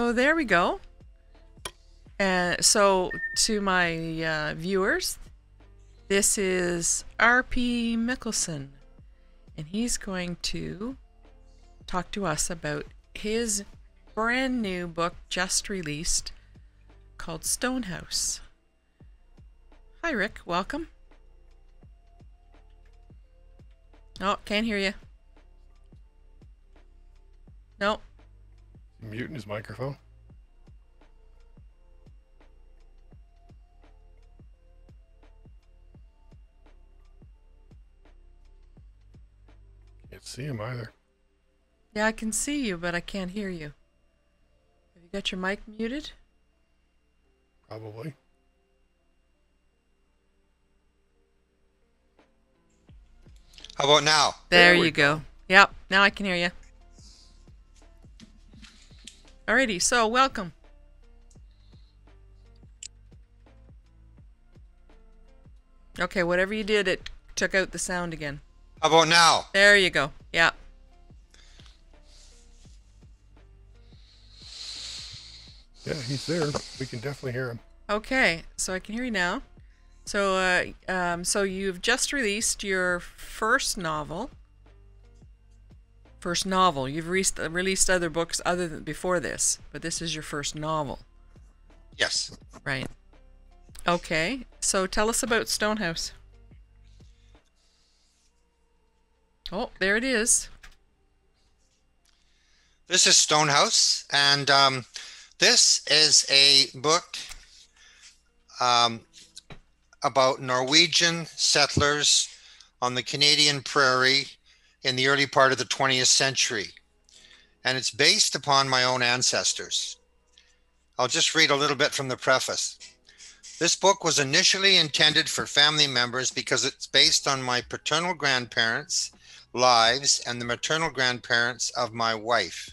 So there we go. And so to my viewers, this is RP Mickelson, and he's going to talk to us about his brand new book just released called Stonehouse. Hi Rick, welcome. Oh, can't hear you. No. Muting his microphone. Can't see him either. Yeah, I can see you, but I can't hear you. Have you got your mic muted? Probably. How about now? There you go. Yep, now I can hear you. Alrighty, so welcome. Okay, whatever you did, it took out the sound again. How about now? There you go. Yeah. Yeah, he's there. We can definitely hear him. Okay, so I can hear you now. So, so you've just released your first novel. First novel. You've released other books other than before this, but this is your first novel. Yes. Right. Okay, so tell us about Stonehouse. Oh, there it is. This is Stonehouse, and this is a book about Norwegian settlers on the Canadian prairie in the early part of the 20th century. And it's based upon my own ancestors. I'll just read a little bit from the preface. This book was initially intended for family members because it's based on my paternal grandparents' lives and the maternal grandparents of my wife,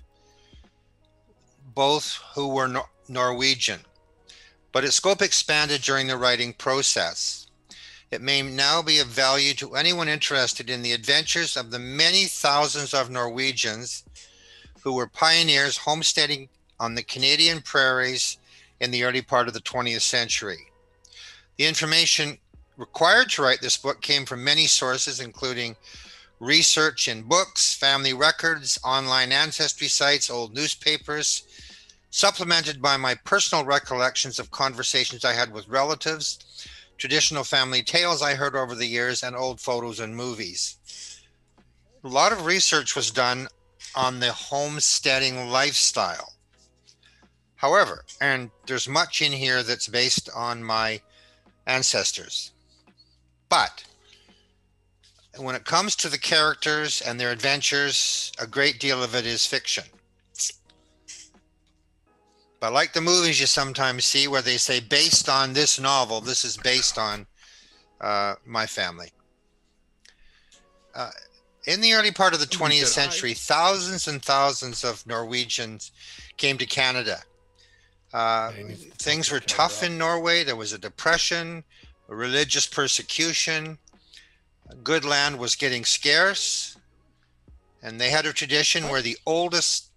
both who were Norwegian. But its scope expanded during the writing process. It may now be of value to anyone interested in the adventures of the many thousands of Norwegians who were pioneers homesteading on the Canadian prairies in the early part of the 20th century. The information required to write this book came from many sources, including research in books, family records, online ancestry sites, old newspapers, supplemented by my personal recollections of conversations I had with relatives, traditional family tales I heard over the years, and old photos and movies. A lot of research was done on the homesteading lifestyle. However, and there's much in here that's based on my ancestors, but when it comes to the characters and their adventures, a great deal of it is fiction. But like the movies you sometimes see where they say, based on this novel, this is based on my family. In the early part of the 20th century, thousands and thousands of Norwegians came to Canada. Things were tough in Norway. There was a depression, a religious persecution. Good land was getting scarce. And they had a tradition where the oldest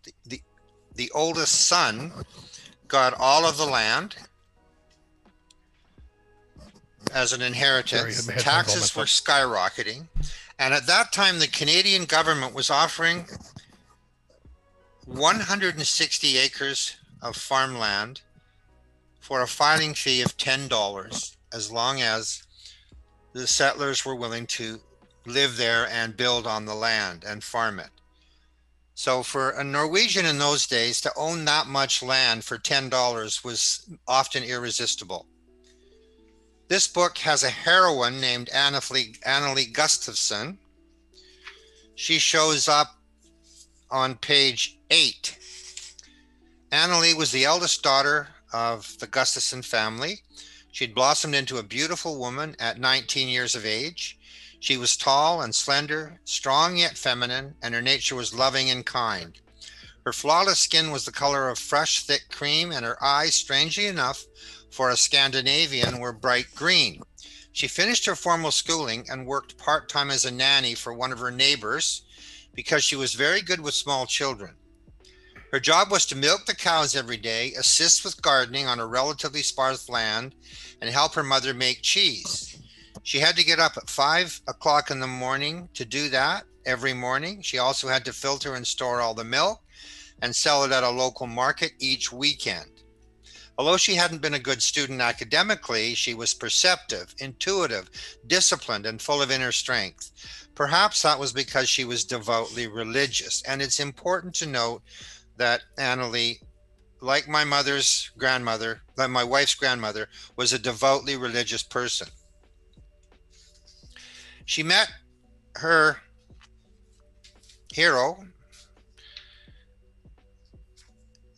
son got all of the land as an inheritance. Taxes were skyrocketing. And at that time, the Canadian government was offering 160 acres of farmland for a filing fee of $10, as long as the settlers were willing to live there and build on the land and farm it. So for a Norwegian in those days to own that much land for $10 was often irresistible. This book has a heroine named Annalie Gustafson. She shows up on page 8. Annalie was the eldest daughter of the Gustafson family. She'd blossomed into a beautiful woman at 19 years of age. She was tall and slender, strong yet feminine, and her nature was loving and kind. Her flawless skin was the color of fresh, thick cream, and her eyes, strangely enough, for a Scandinavian, were bright green. She finished her formal schooling and worked part-time as a nanny for one of her neighbors because she was very good with small children. Her job was to milk the cows every day, assist with gardening on a relatively sparse land, and help her mother make cheese. She had to get up at 5 o'clock in the morning to do that every morning. She also had to filter and store all the milk and sell it at a local market each weekend. Although she hadn't been a good student academically, she was perceptive, intuitive, disciplined, and full of inner strength. Perhaps that was because she was devoutly religious. And it's important to note that Annalie, like my mother's grandmother, like my wife's grandmother, was a devoutly religious person. She met her hero,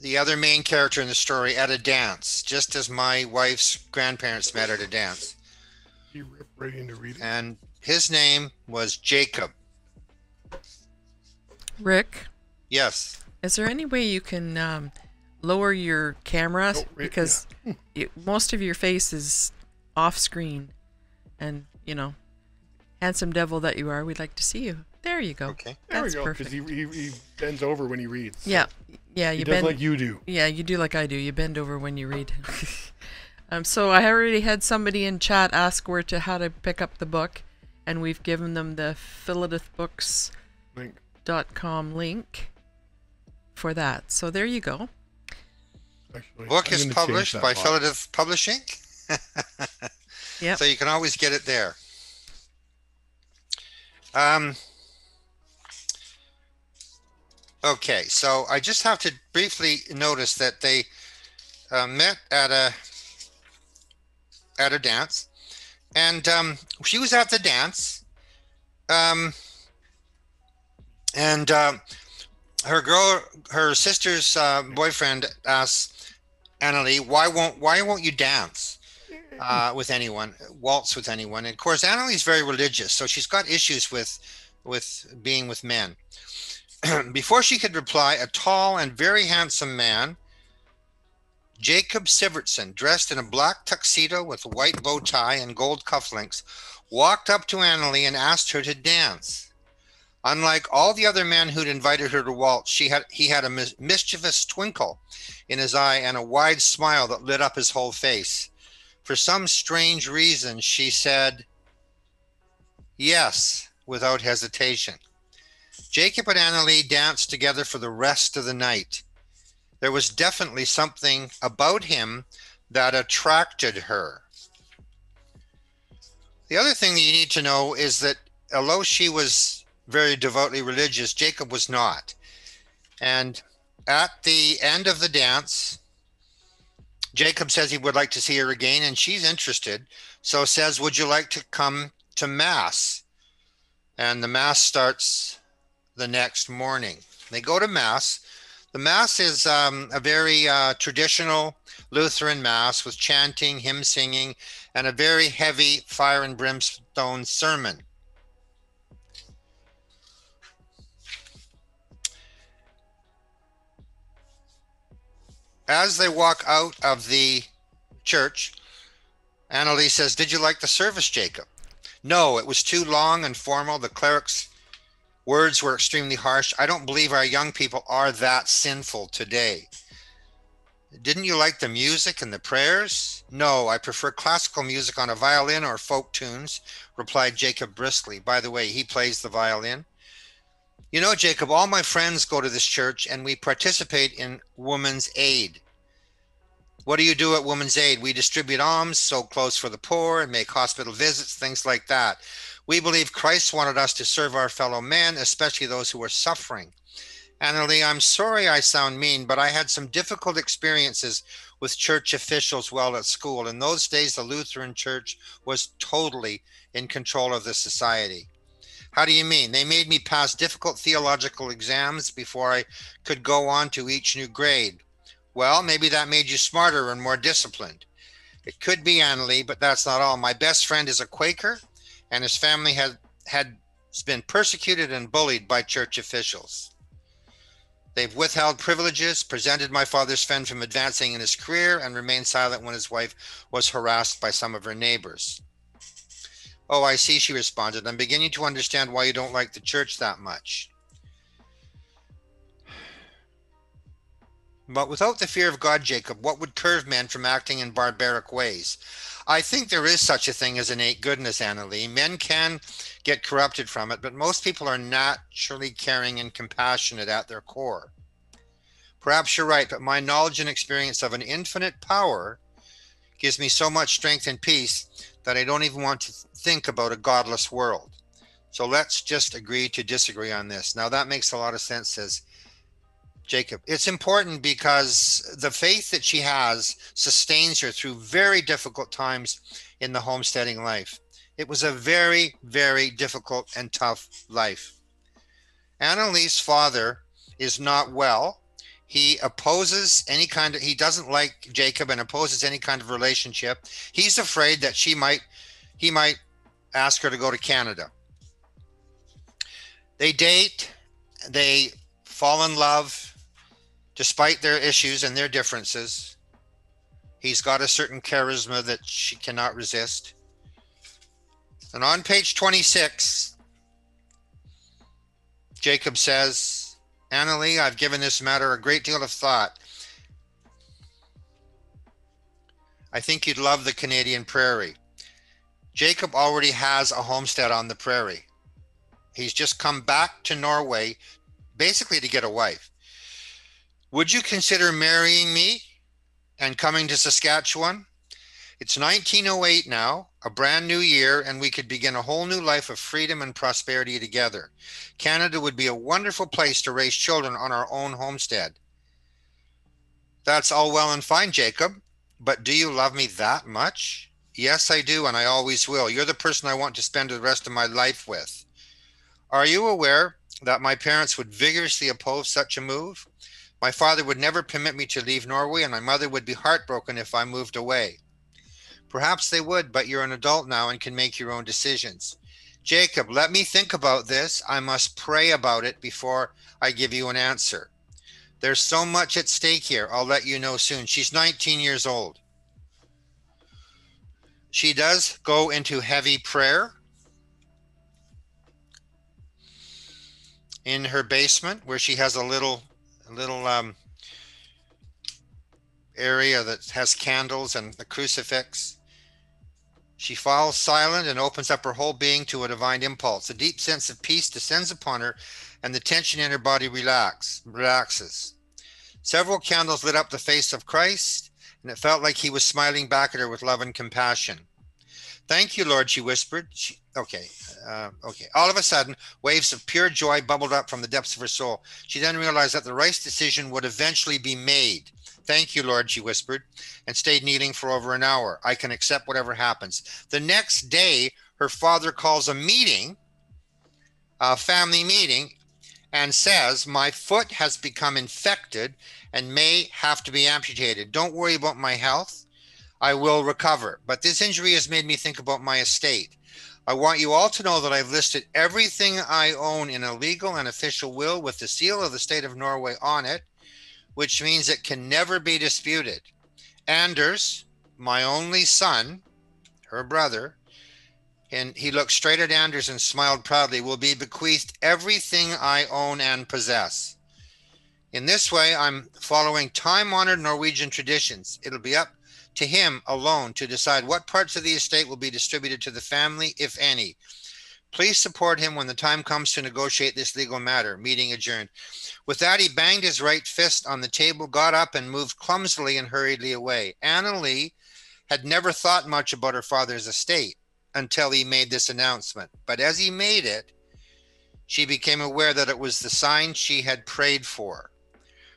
the other main character in the story, at a dance, just as my wife's grandparents met at a dance. You rip right into reading. And his name was Jacob. Rick, Yes. is there any way you can lower your camera? Because most of your face is off screen. And, you know, handsome devil that you are, we'd like to see you. There you go. Okay. There That's we go. Because perfect. he bends over when he reads. Yeah. Yeah, He you does bend like you do. Yeah, you do like I do. You bend over when you read. So I already had somebody in chat ask how to pick up the book, and we've given them the philidithbooks.com link for that. So there you go. Actually, Book I'm is gonna published change by that box. Philidith Publishing. Yep. So you can always get it there. Okay, so I just have to briefly notice that they met at a dance, and she was at the dance, and her sister's boyfriend asks Annalie, why won't you dance with anyone, waltz with anyone? And of course, Annalie's very religious, so she's got issues with being with men. Before she could reply, a tall and very handsome man, Jacob Sivertson, dressed in a black tuxedo with a white bow tie and gold cufflinks, walked up to Annalie and asked her to dance. Unlike all the other men who'd invited her to waltz, he had a mischievous twinkle in his eye and a wide smile that lit up his whole face. For some strange reason, she said yes without hesitation. Jacob and Annalie danced together for the rest of the night. There was definitely something about him that attracted her. The other thing that you need to know is that although she was very devoutly religious, Jacob was not. And at the end of the dance, Jacob says he would like to see her again, and she's interested. So says, would you like to come to Mass? And the Mass starts the next morning. They go to Mass. The Mass is a very traditional Lutheran Mass with chanting, hymn singing, and a very heavy fire and brimstone sermon. As they walk out of the church, Annalie says, did you like the service, Jacob? No, it was too long and formal. The cleric's words were extremely harsh. I don't believe our young people are that sinful today. Didn't you like the music and the prayers? No, I prefer classical music on a violin or folk tunes, replied Jacob briskly. By the way, he plays the violin. You know, Jacob, all my friends go to this church and we participate in Women's Aid. What do you do at Women's Aid? We distribute alms, sew clothes for the poor, and make hospital visits, things like that. We believe Christ wanted us to serve our fellow men, especially those who are suffering. Annalie, I'm sorry I sound mean, but I had some difficult experiences with church officials while at school. In those days, the Lutheran Church was totally in control of the society. How do you mean? They made me pass difficult theological exams before I could go on to each new grade. Well, maybe that made you smarter and more disciplined. It could be, Annalie, but that's not all. My best friend is a Quaker, and his family has been persecuted and bullied by church officials. They've withheld privileges, prevented my father's friend from advancing in his career, and remained silent when his wife was harassed by some of her neighbors. Oh, I see, she responded. I'm beginning to understand why you don't like the church that much. But without the fear of God, Jacob, what would curb men from acting in barbaric ways? I think there is such a thing as innate goodness, Annalie. Men can get corrupted from it, but most people are naturally caring and compassionate at their core. Perhaps you're right, but my knowledge and experience of an infinite power gives me so much strength and peace that I don't even want to think about a godless world. So let's just agree to disagree on this. Now that makes a lot of sense, says Jacob. It's important because the faith that she has sustains her through very difficult times in the homesteading life. It was a very, very difficult and tough life. Annalie's father is not well. He opposes any kind of, he doesn't like Jacob and opposes any kind of relationship. He's afraid that he might ask her to go to Canada. They date, they fall in love, despite their issues and their differences. He's got a certain charisma that she cannot resist. And on page 26, Jacob says, Annalie, I've given this matter a great deal of thought. I think you'd love the Canadian prairie. Jacob already has a homestead on the prairie. He's just come back to Norway, basically to get a wife. Would you consider marrying me and coming to Saskatchewan? It's 1908 now, a brand new year, and we could begin a whole new life of freedom and prosperity together. Canada would be a wonderful place to raise children on our own homestead. That's all well and fine, Jacob, but do you love me that much? Yes, I do, and I always will. You're the person I want to spend the rest of my life with. Are you aware that my parents would vigorously oppose such a move? My father would never permit me to leave Norway, and my mother would be heartbroken if I moved away. Perhaps they would, but you're an adult now and can make your own decisions. Jacob, let me think about this. I must pray about it before I give you an answer. There's so much at stake here. I'll let you know soon. She's 19 years old. She does go into heavy prayer in her basement, where she has a little area that has candles and a crucifix. She falls silent and opens up her whole being to a divine impulse. A deep sense of peace descends upon her, and the tension in her body relaxes. Several candles lit up the face of Christ, and it felt like he was smiling back at her with love and compassion. Thank you, Lord, she whispered. Okay. All of a sudden, waves of pure joy bubbled up from the depths of her soul. She then realized that the right decision would eventually be made. Thank you, Lord, she whispered, and stayed kneeling for over an hour. I can accept whatever happens. The next day, her father calls a meeting, a family meeting, and says, my foot has become infected and may have to be amputated. Don't worry about my health. I will recover. But this injury has made me think about my estate. I want you all to know that I've listed everything I own in a legal and official will with the seal of the state of Norway on it, which means it can never be disputed. Anders, my only son, her brother, and he looked straight at Anders and smiled proudly, will be bequeathed everything I own and possess. In this way, I'm following time-honored Norwegian traditions. It'll be up to him alone to decide what parts of the estate will be distributed to the family, if any. Please support him when the time comes to negotiate this legal matter. Meeting adjourned. With that, he banged his right fist on the table, got up, and moved clumsily and hurriedly away. Annalie had never thought much about her father's estate until he made this announcement. But as he made it, she became aware that it was the sign she had prayed for.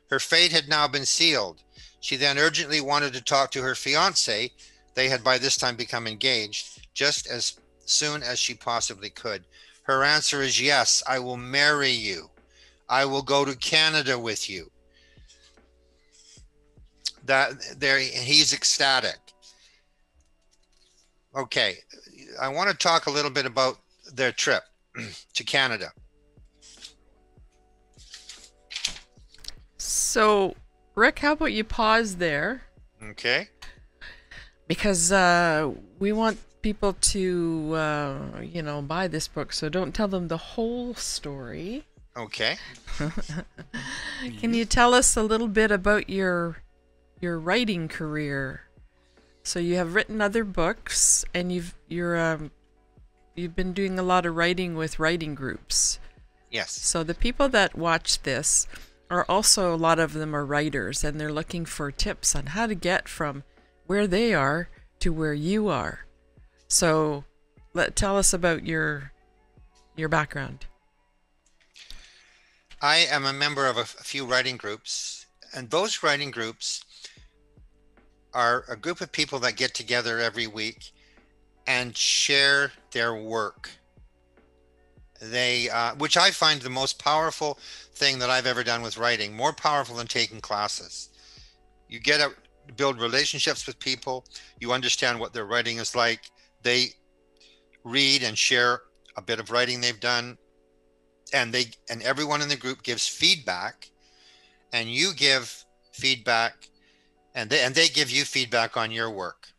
Her fate had now been sealed. She then urgently wanted to talk to her fiancé. They had by this time become engaged, just as soon as she possibly could. Her answer is yes, I will marry you. I will go to Canada with you. He's ecstatic. Okay, I want to talk a little bit about their trip to Canada. So, Rick, how about you pause there? Okay. Because we want people to, buy this book, so don't tell them the whole story. Okay. Can you tell us a little bit about your writing career? So you have written other books, and you've been doing a lot of writing with writing groups. Yes. So the people that watch this are also, a lot of them are writers, and they're looking for tips on how to get from where they are to where you are. So tell us about your background. I am a member of a few writing groups, and those writing groups are a group of people that get together every week and share their work. They, which I find the most powerful thing that I've ever done with writing, more powerful than taking classes. You get to build relationships with people. You understand what their writing is like. They read and share a bit of writing they've done, and everyone in the group gives feedback, and you give feedback, and they give you feedback on your work.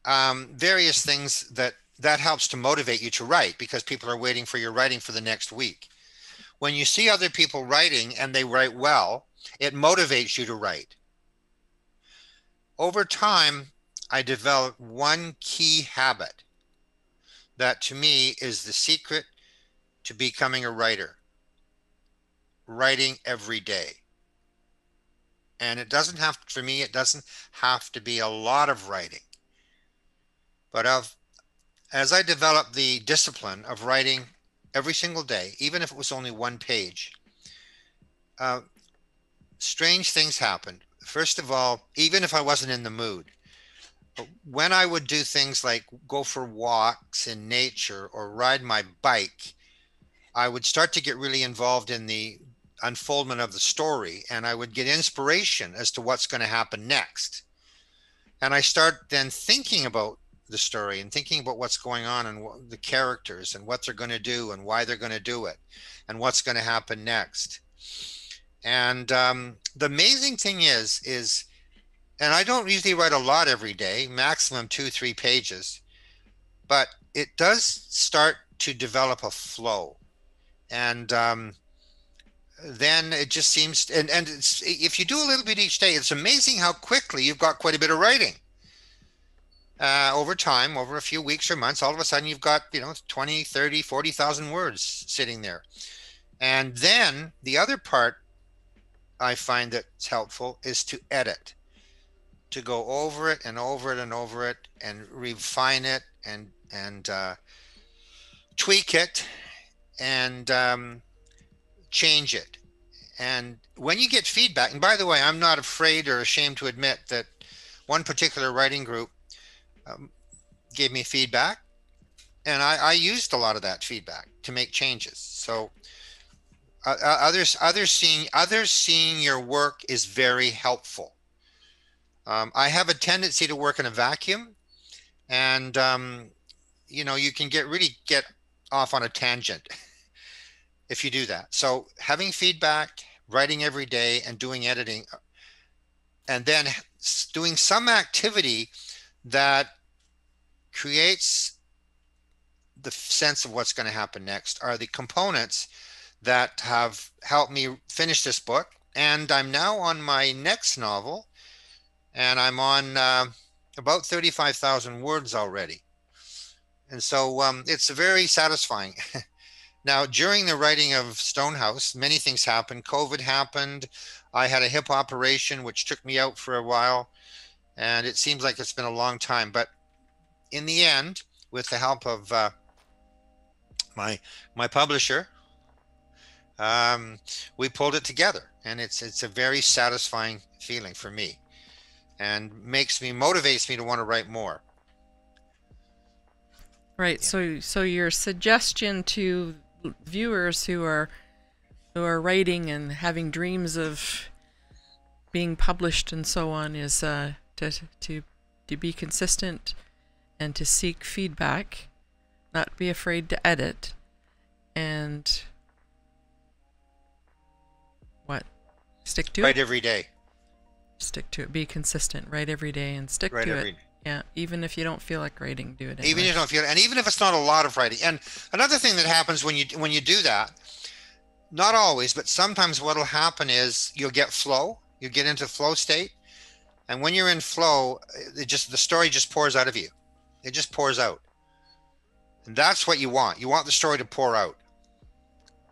Various things that helps to motivate you to write, because people are waiting for your writing for the next week. When you see other people writing and they write well, it motivates you to write. Over time, I developed one key habit that to me is the secret to becoming a writer: writing every day. And it doesn't have, for me, it doesn't have to be a lot of writing. But as I developed the discipline of writing every single day, even if it was only one page, strange things happened. First of all, even if I wasn't in the mood, when I would do things like go for walks in nature or ride my bike, I would start to get really involved in the unfoldment of the story, and I would get inspiration as to what's going to happen next. And I start then thinking about the story and thinking about what's going on and the characters and what they're going to do and why they're going to do it and what's going to happen next. And the amazing thing is, and I don't usually write a lot every day, maximum 2-3 pages, but it does start to develop a flow. And then it just seems, and if you do a little bit each day, it's amazing how quickly you've got quite a bit of writing. Over time, over a few weeks or months, all of a sudden you've got, 20, 30, 40,000 words sitting there. And then the other part I find that's helpful is to edit, to go over it and over it and over it and refine it and tweak it and change it. And when you get feedback, and by the way, I'm not afraid or ashamed to admit that one particular writing group gave me feedback, and I used a lot of that feedback to make changes. So others seeing your work is very helpful. I have a tendency to work in a vacuum, and you can get off on a tangent if you do that. So having feedback, writing every day, and doing editing, and then doing some activity that creates the sense of what's going to happen next are the components that have helped me finish this book. And I'm now on my next novel, and I'm on about 35,000 words already. And so it's very satisfying. Now, during the writing of Stonehouse, many things happened. COVID happened. I had a hip operation, which took me out for a while. And it seems like it's been a long time. But in the end, with the help of my publisher, we pulled it together. And it's a very satisfying feeling for me, and motivates me to want to write more. Right. Yeah. So your suggestion to viewers who are writing and having dreams of being published and so on is to be consistent and to seek feedback, not be afraid to edit, and stick to it. Write every day. Stick to it. Be consistent. Write every day and stick Write to every it. Yeah, even if you don't feel like writing, do it anyway. Even if you don't feel, and even if it's not a lot of writing. And another thing that happens when you do that, Not always, but sometimes what'll happen is you'll get flow. You get into flow state, and when you're in flow, the story just pours out of you. It just pours out, and that's what you want. You want the story to pour out,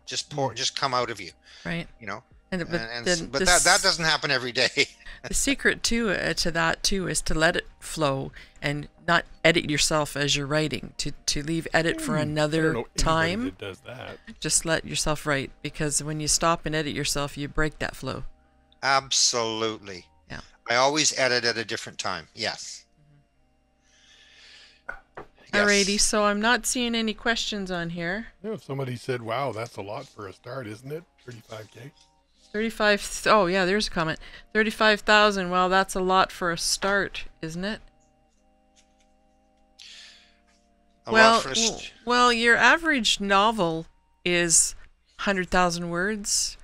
just come out of you. Right. You know, And but then but that doesn't happen every day. the secret to that too is to let it flow and not edit yourself as you're writing. To leave edit for I don't another know anybody time. that does that. Just let yourself write, because when you stop and edit yourself, you break that flow. Absolutely. Yeah. I always edit at a different time. Yes. Alrighty, so I'm not seeing any questions on here. Yeah, if somebody said, "Wow, that's a lot for a start, isn't it?" 35K. 35. Oh yeah, there's a comment. 35,000. Well, that's a lot for a start, isn't it? Well, your average novel is 100,000 words,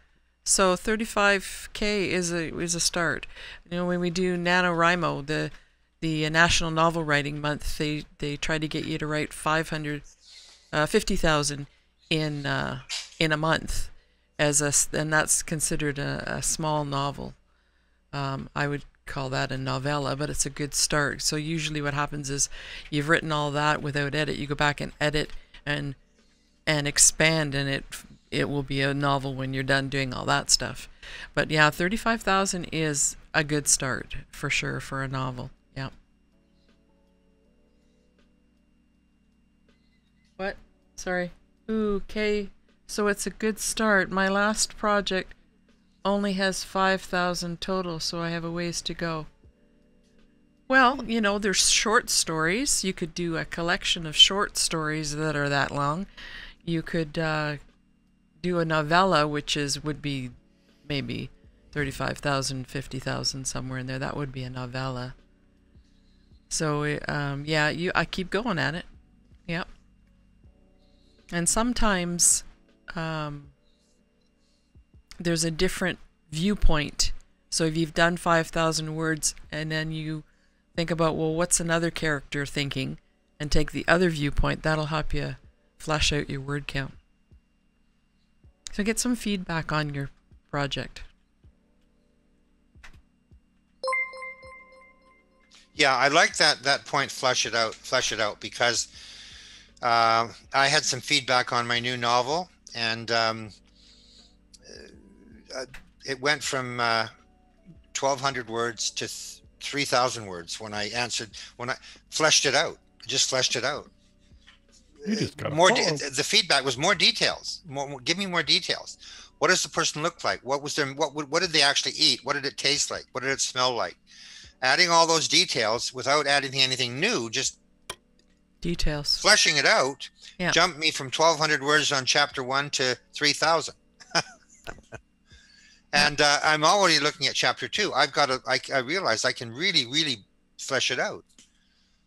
so 35K is a start. You know, when we do NaNoWriMo, the National Novel Writing Month, they try to get you to write 50,000 in a month, and that's considered a small novel. I would call that a novella, but it's a good start. So usually what happens is you've written all that without edit. You go back and edit and expand, and it will be a novel when you're done doing all that stuff. But yeah, 35,000 is a good start for sure for a novel. Yeah. What? Sorry. Ooh, okay. So it's a good start. My last project only has 5,000 total, so I have a ways to go. Well, you know, there's short stories. You could do a collection of short stories that are that long. You could do a novella, which would be maybe 35,000, 50,000, somewhere in there. That would be a novella. So, yeah, I keep going at it. Yep. And sometimes there's a different viewpoint. So if you've done 5,000 words and then you think about, well, what's another character thinking, and take the other viewpoint, that'll help you flesh out your word count. So get some feedback on your project. Yeah, I like that point. Flesh it out, because I had some feedback on my new novel, and it went from 1,200 words to 3,000 words when I fleshed it out. I just fleshed it out. You just got the feedback was more details. Give me more details. What does the person look like? What did they actually eat? What did it taste like? What did it smell like? Adding all those details without adding anything new, just details. Fleshing it out, yeah. Jumped me from 1,200 words on chapter 1 to 3,000. And I'm already looking at chapter 2. I realize I can really flesh it out.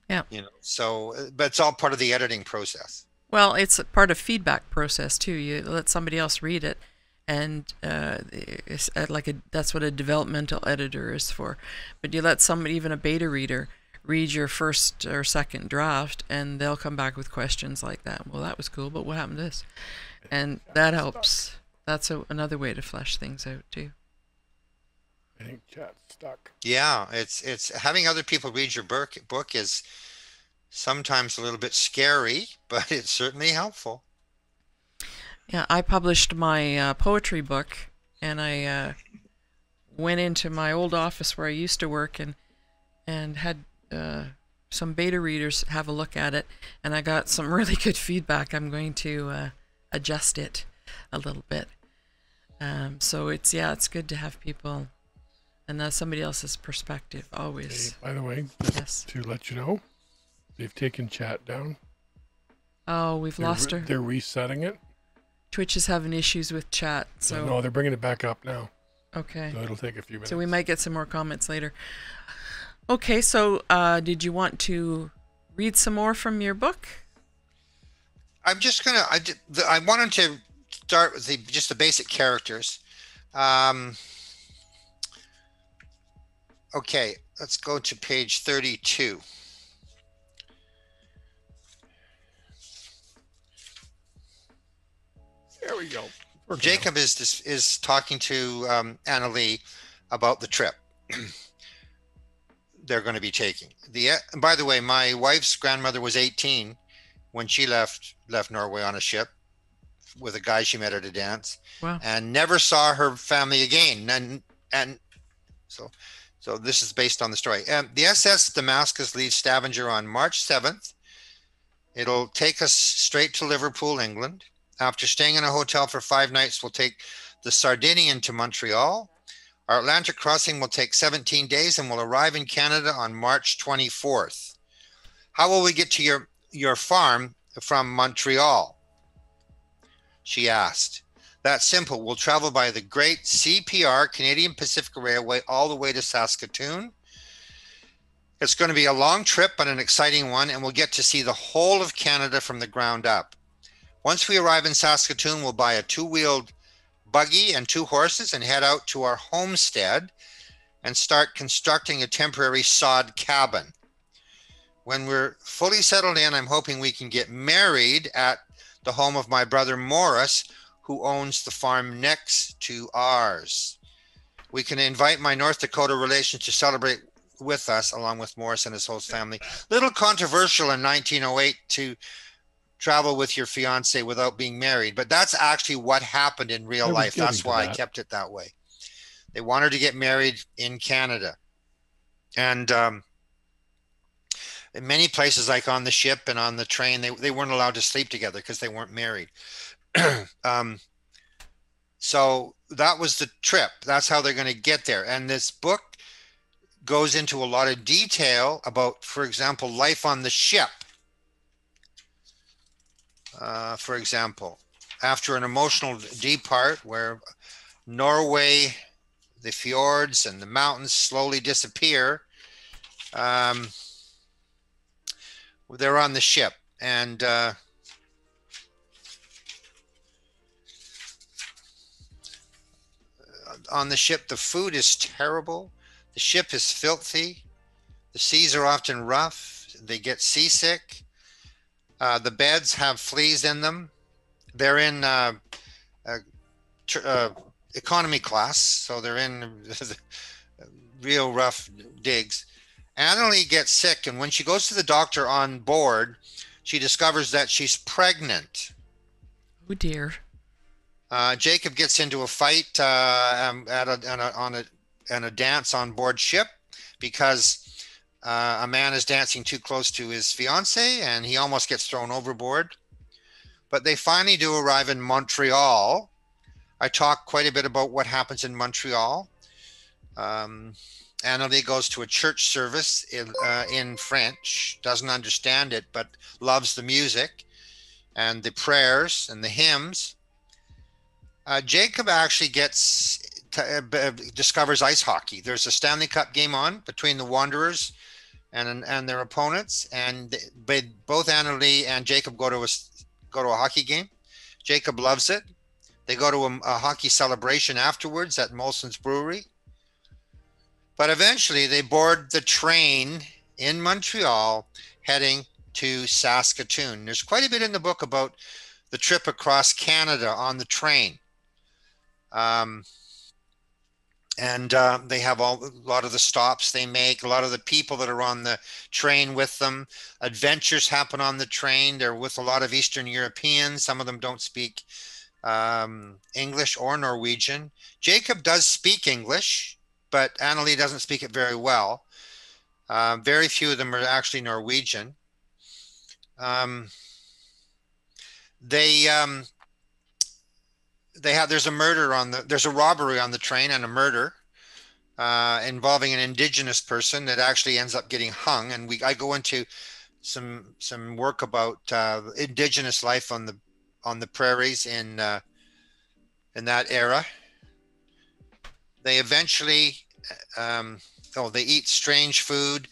Yeah. You know, so, but it's all part of the editing process. Well, it's a part of feedback process too. You let somebody else read it, and it's that's what a developmental editor is for. But you let somebody, even a beta reader, read your first or second draft, and they'll come back with questions like that. Well, that was cool, but what happened to this? And that helps. That's another way to flesh things out too. I think chat's stuck. Yeah, it's having other people read your book is sometimes a little bit scary, but it's certainly helpful. Yeah, I published my poetry book, and I went into my old office where I used to work, and had some beta readers have a look at it, and I got some really good feedback. I'm going to adjust it a little bit. So it's good to have people, and that's somebody else's perspective always. Hey, by the way, just to let you know, they've taken chat down. Oh, we've lost her. They're resetting it. Twitch is having issues with chat, so no, they're bringing it back up now. Okay. So it'll take a few minutes. So we might get some more comments later. Okay, so did you want to read some more from your book? I'm just gonna. I wanted to start with just the basic characters. Okay, let's go to page 32. There we go. Jacob is talking to Annalie about the trip they're going to be taking. By the way, my wife's grandmother was 18 when she left Norway on a ship with a guy she met at a dance. Wow. And never saw her family again. And so this is based on the story. The SS Damascus leaves Stavanger on March 7th. It'll take us straight to Liverpool, England. After staying in a hotel for 5 nights, we'll take the Sardinian to Montreal. Our Atlantic crossing will take 17 days and we'll arrive in Canada on March 24th. How will we get to your farm from Montreal? She asked. That's simple. We'll travel by the great CPR, Canadian Pacific Railway, all the way to Saskatoon. It's going to be a long trip, but an exciting one, and we'll get to see the whole of Canada from the ground up. Once we arrive in Saskatoon, we'll buy a 2-wheeled buggy and 2 horses and head out to our homestead and start constructing a temporary sod cabin. When we're fully settled in, I'm hoping we can get married at the home of my brother Morris, who owns the farm next to ours. We can invite my North Dakota relations to celebrate with us, along with Morris and his whole family. Little controversial in 1908 to travel with your fiance without being married, but that's actually what happened in real life. That's why I kept it that way. They wanted to get married in Canada. And in many places, like on the ship and on the train, they weren't allowed to sleep together because they weren't married. So that was the trip. That's how they're going to get there. And this book goes into a lot of detail about, for example, life on the ship. For example, after an emotional depart where Norway, the fjords and the mountains slowly disappear, they're on the ship, and on the ship, the food is terrible. The ship is filthy. The seas are often rough. They get seasick. The beds have fleas in them. They're in economy class, so they're in real rough digs. Annalie gets sick, and when she goes to the doctor on board, she discovers that she's pregnant. Oh dear. Jacob gets into a fight on a dance on board ship because a man is dancing too close to his fiance, and he almost gets thrown overboard. But they finally do arrive in Montreal. I talk quite a bit about what happens in Montreal. Annalie goes to a church service in French, doesn't understand it, but loves the music and the prayers and the hymns. Jacob actually discovers ice hockey. There's a Stanley Cup game on between the Wanderers and their opponents, and both Annalie and Jacob go to a hockey game. Jacob loves it. They go to a hockey celebration afterwards at Molson's Brewery. But eventually they board the train in Montreal heading to Saskatoon. There's quite a bit in the book about the trip across Canada on the train. They have a lot of the stops they make, a lot of the people that are on the train with them. Adventures happen on the train. They're with a lot of Eastern Europeans. Some of them don't speak English or Norwegian. Jacob does speak English, but Annalie doesn't speak it very well. Very few of them are actually Norwegian. There's a robbery on the train and a murder involving an indigenous person that actually ends up getting hung. And I go into some work about indigenous life on the prairies in that era. They eventually they eat strange food.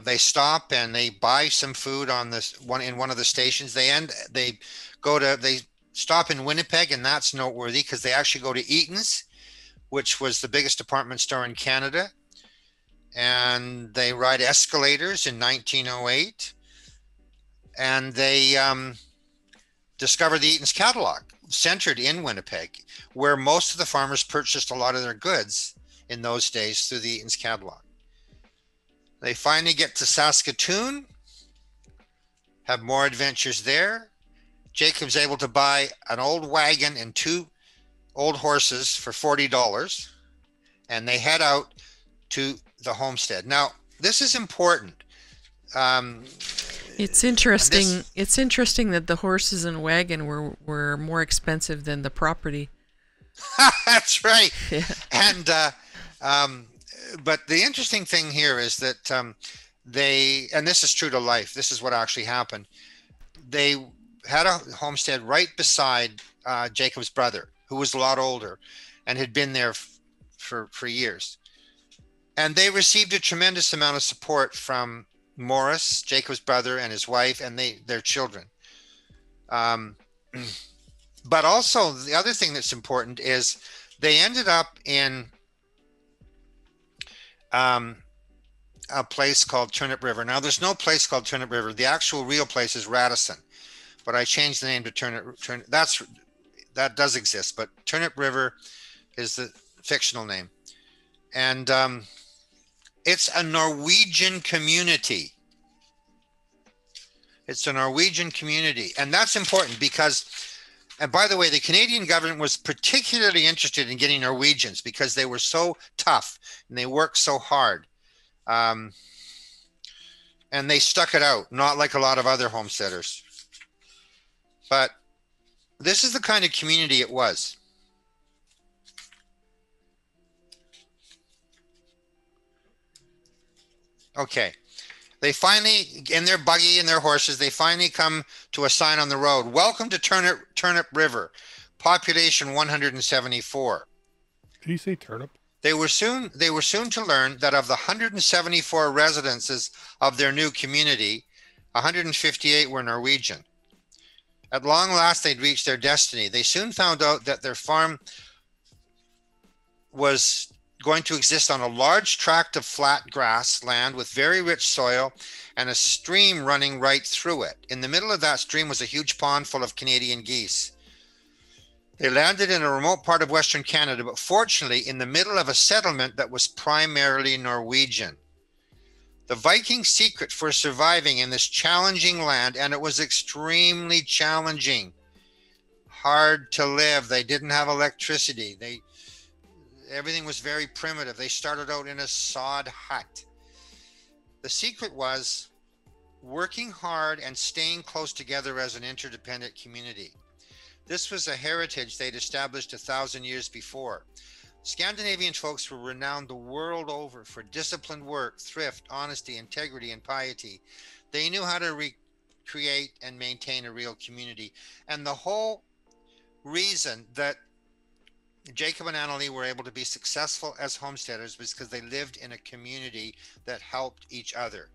They stop and they buy some food in one of the stations. They stop in Winnipeg, and that's noteworthy because they actually go to Eaton's, which was the biggest department store in Canada, and they ride escalators in 1908, and they discovered the Eaton's catalog, centered in Winnipeg, where most of the farmers purchased a lot of their goods in those days through the Eaton's catalog. They finally get to Saskatoon, have more adventures there. Jacob's able to buy an old wagon and 2 old horses for $40, and they head out to the homestead. Now, this is important. It's interesting. It's interesting that the horses and wagon were more expensive than the property. That's right. Yeah. And but the interesting thing here is that and this is true to life. This is what actually happened. They had a homestead right beside Jacob's brother, who was a lot older and had been there for years. And they received a tremendous amount of support from Morris, Jacob's brother, and his wife, and their children. But also, the other thing that's important is they ended up in a place called Turnip River. Now, there's no place called Turnip River. The actual real place is Radisson, but I changed the name to Turnip. That does exist, but Turnip River is the fictional name. And it's a Norwegian community. It's a Norwegian community. And that's important because, and by the way, the Canadian government was particularly interested in getting Norwegians because they were so tough and they worked so hard. And they stuck it out, not like a lot of other homesteaders. But this is the kind of community it was. Okay. They finally, in their buggy and their horses, they finally come to a sign on the road. Welcome to Turnip River, population 174. Did you say turnip? They were soon to learn that of the 174 residences of their new community, 158 were Norwegian. At long last, they'd reached their destiny. They soon found out that their farm was going to exist on a large tract of flat grass land with very rich soil and a stream running right through it. In the middle of that stream was a huge pond full of Canadian geese. They landed in a remote part of Western Canada, but fortunately in the middle of a settlement that was primarily Norwegian. The Viking secret for surviving in this challenging land, and it was extremely challenging, hard to live. They didn't have electricity. Everything was very primitive. They started out in a sod hut. The secret was working hard and staying close together as an interdependent community. This was a heritage they'd established 1,000 years before. Scandinavian folks were renowned the world over for disciplined work, thrift, honesty, integrity, and piety. They knew how to recreate and maintain a real community. And the whole reason that Jacob and Annalie were able to be successful as homesteaders was because they lived in a community that helped each other,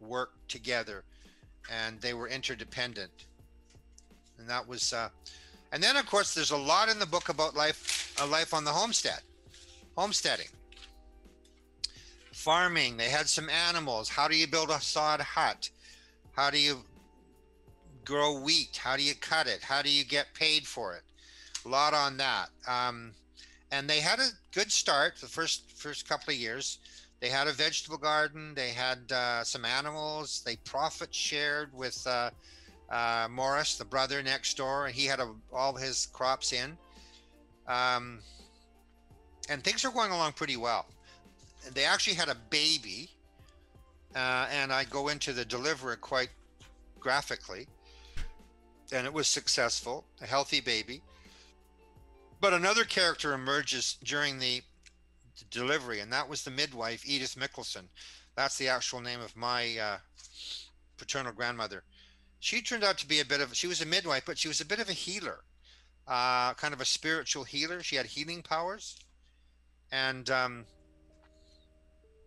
work together, and they were interdependent. And that was, and then of course, there's a lot in the book about life on the homesteading, farming. They had some animals. How do you build a sod hut? How do you grow wheat? How do you cut it? How do you get paid for it? A lot on that. And they had a good start the first couple of years. They had a vegetable garden. They had some animals. They profit shared with Morris, the brother next door. He had all his crops in. And things are going along pretty well. They actually had a baby. And I go into the delivery quite graphically. And it was successful, a healthy baby. But another character emerges during the delivery, and that was the midwife, Edith Mickelson. That's the actual name of my paternal grandmother. She turned out to be she was a midwife, but she was a bit of a healer, kind of a spiritual healer. She had healing powers. And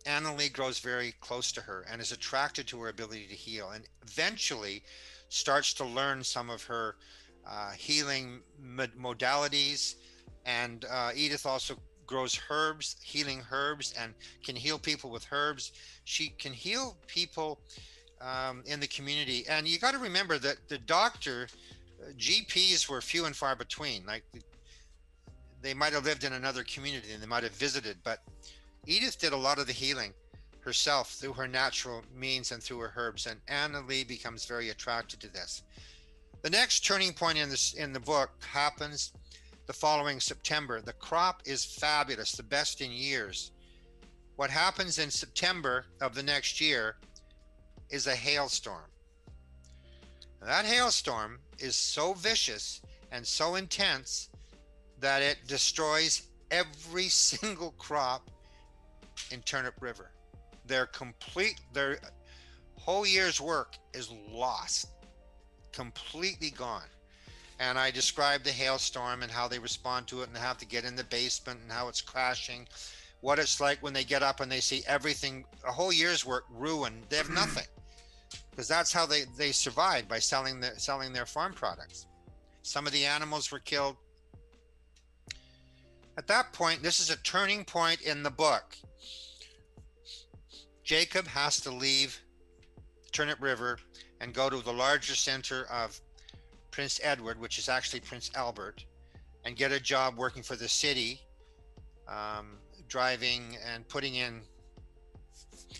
Annalie grows very close to her and is attracted to her ability to heal, and eventually starts to learn some of her healing modalities. And Edith also grows herbs, healing herbs, and can heal people with herbs. She can heal people in the community. And you got to remember that the doctor GPs were few and far between. Like they might have lived in another community and they might have visited, but Edith did a lot of the healing herself through her natural means and through her herbs, and Anna Lee becomes very attracted to this. The next turning point in the book happens the following September. The crop is fabulous, the best in years. What happens in September of the next year is a hailstorm. That hailstorm is so vicious and so intense that it destroys every single crop in Turnip River. Their whole year's work is lost, completely gone. And I described the hailstorm and how they respond to it and have to get in the basement and how it's crashing, what it's like when they get up and they see everything, a whole year's work ruined. They have nothing, because that's how they survive, by selling their farm products. Some of the animals were killed. At that point, this is a turning point in the book. Jacob has to leave Turnip River and go to the larger center of Prince Edward, which is actually Prince Albert, and get a job working for the city, driving and putting in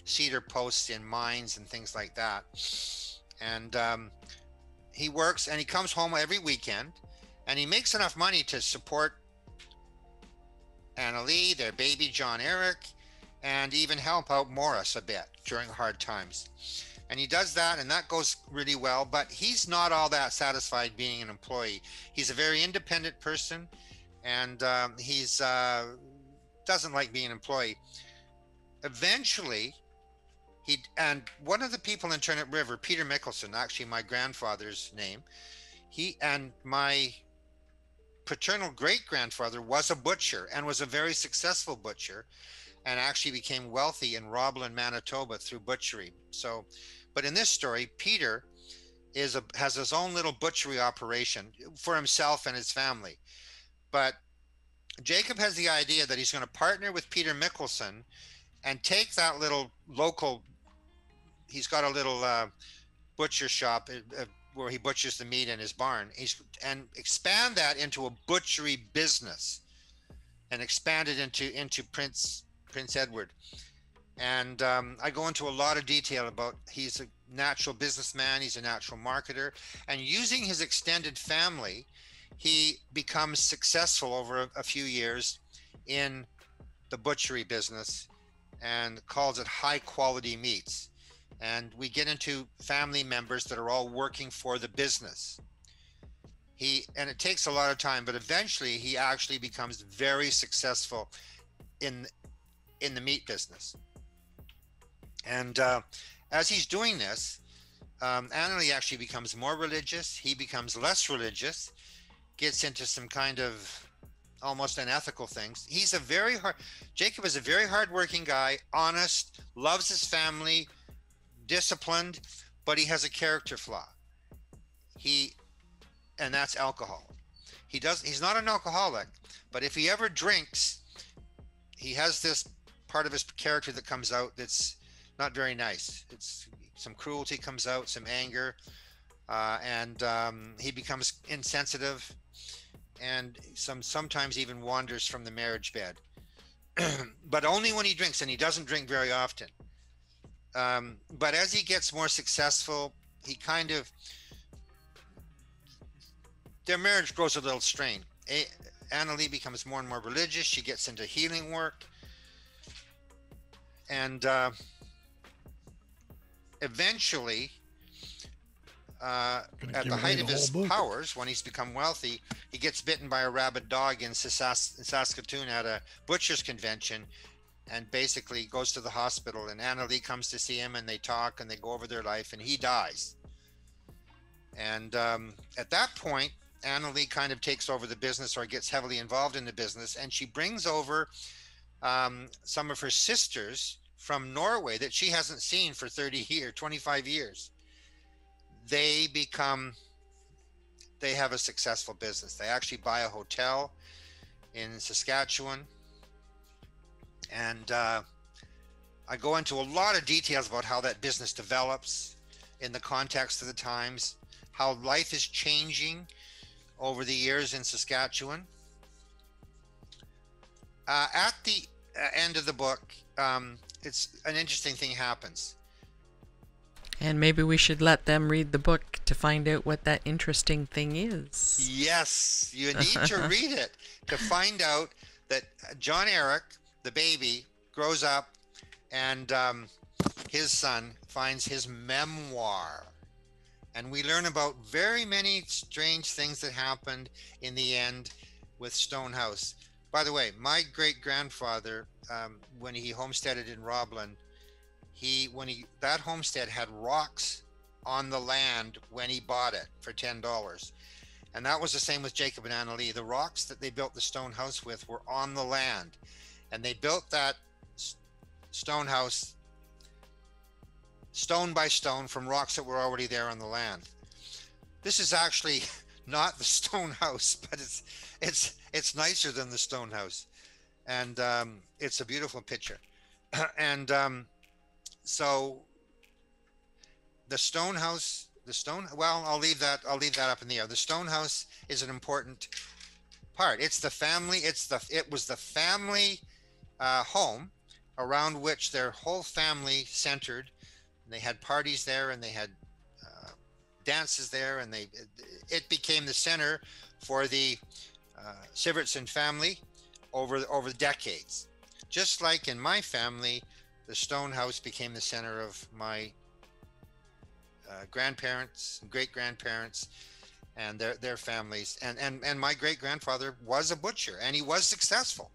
cedar posts in mines and things like that. And he works and he comes home every weekend, and he makes enough money to support Anna Lee, their baby John Eric, and even help out Morris a bit during hard times. And he does that, and that goes really well, but he's not all that satisfied being an employee. He's a very independent person, and he's doesn't like being an employee. Eventually, and one of the people in Turnip River, Peter Mickelson, actually my grandfather's name, he and my paternal great-grandfather was a butcher and was a very successful butcher, and actually became wealthy in Roblin, Manitoba through butchery. So, but in this story, Peter has his own little butchery operation for himself and his family. But Jacob has the idea that he's going to partner with Peter Mickelson and take that little local, he's got a little butcher shop where he butchers the meat in his barn, and expand that into a butchery business and expand it into Prince Edward. And I go into a lot of detail about, he's a natural businessman, he's a natural marketer, and using his extended family, he becomes successful over a few years in the butchery business and calls it high quality meats. And we get into family members that are all working for the business. And it takes a lot of time, but eventually he actually becomes very successful in the meat business. And as he's doing this, Annalie actually becomes more religious. He becomes less religious, gets into some kind of almost unethical things. Jacob is a very hardworking guy, honest, loves his family, disciplined, but he has a character flaw. And that's alcohol. He's not an alcoholic, but if he ever drinks, he has this part of his character that comes out that's not very nice. It's some cruelty comes out, some anger, and he becomes insensitive, and sometimes even wanders from the marriage bed. But only when he drinks, and he doesn't drink very often. But as he gets more successful, their marriage grows a little strained. Annalie becomes more and more religious. She gets into healing work. And eventually, at the height of his powers, when he's become wealthy, he gets bitten by a rabid dog in Saskatoon at a butcher's convention, and basically goes to the hospital, and Annalie comes to see him, and they talk and they go over their life, and he dies. And at that point, Annalie kind of takes over the business, or gets heavily involved in the business, and she brings over some of her sisters from Norway that she hasn't seen for 25 years. They have a successful business. They actually buy a hotel in Saskatchewan. And I go into a lot of details about how that business develops in the context of the times, how life is changing over the years in Saskatchewan. At the end of the book, it's an interesting thing happens. And maybe we should let them read the book to find out what that interesting thing is. Yes, you need to read it to find out that John Eric, the baby, grows up and his son finds his memoir. And we learn about very many strange things that happened in the end with Stonehouse. By the way, my great-grandfather, when he homesteaded in Roblin, that homestead had rocks on the land when he bought it for $10. And that was the same with Jacob and Anna Lee. The rocks that they built the stone house with were on the land. And they built that stone house stone by stone from rocks that were already there on the land. This is actually not the stone house, but it's nicer than the stone house. And it's a beautiful picture. And so the stone house, well, I'll leave that up in the air. The stone house is an important part. It's the family, it was the family home around which their whole family centered. And they had parties there, and they had dances there, and it became the center for the Sivertson family over decades. Just like in my family, the stone house became the center of my grandparents and great-grandparents and their families. And my great-grandfather was a butcher, and he was successful.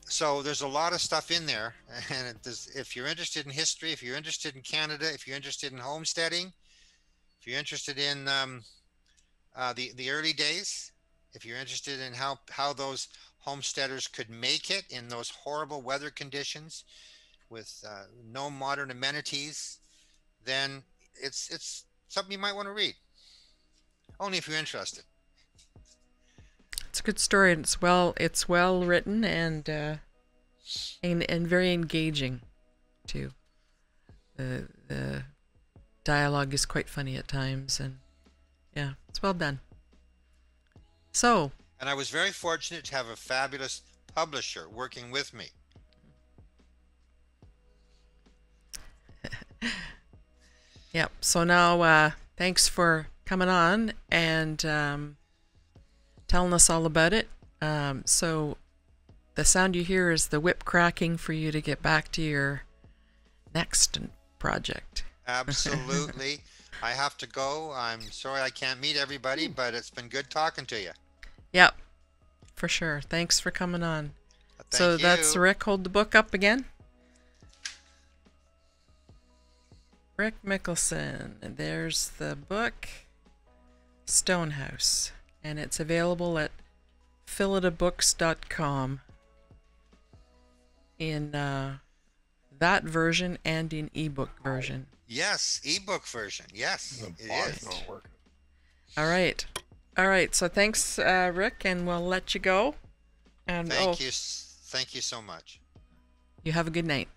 So there's a lot of stuff in there. And if you're interested in history, if you're interested in Canada, if you're interested in homesteading, if you're interested in the early days, if you're interested in how those homesteaders could make it in those horrible weather conditions with no modern amenities, then it's something you might want to read. Only if you're interested. It's a good story, and it's well written and very engaging too. The dialogue is quite funny at times, and yeah, it's well done. So. And I was very fortunate to have a fabulous publisher working with me. Yep. So now, thanks for coming on and telling us all about it. So the sound you hear is the whip cracking for you to get back to your next project. Absolutely. I have to go. I'm sorry I can't meet everybody, but it's been good talking to you. Yep, for sure. Thanks for coming on. Thank you. That's Rick. Hold the book up again. Rick Mickelson. And there's the book, Stonehouse. And it's available at philidabooks.com in that version and in ebook version. Yes, ebook version. Yes, it is. Not working. All right. All right. So thanks, Rick, and we'll let you go. And Thank you so much. You have a good night.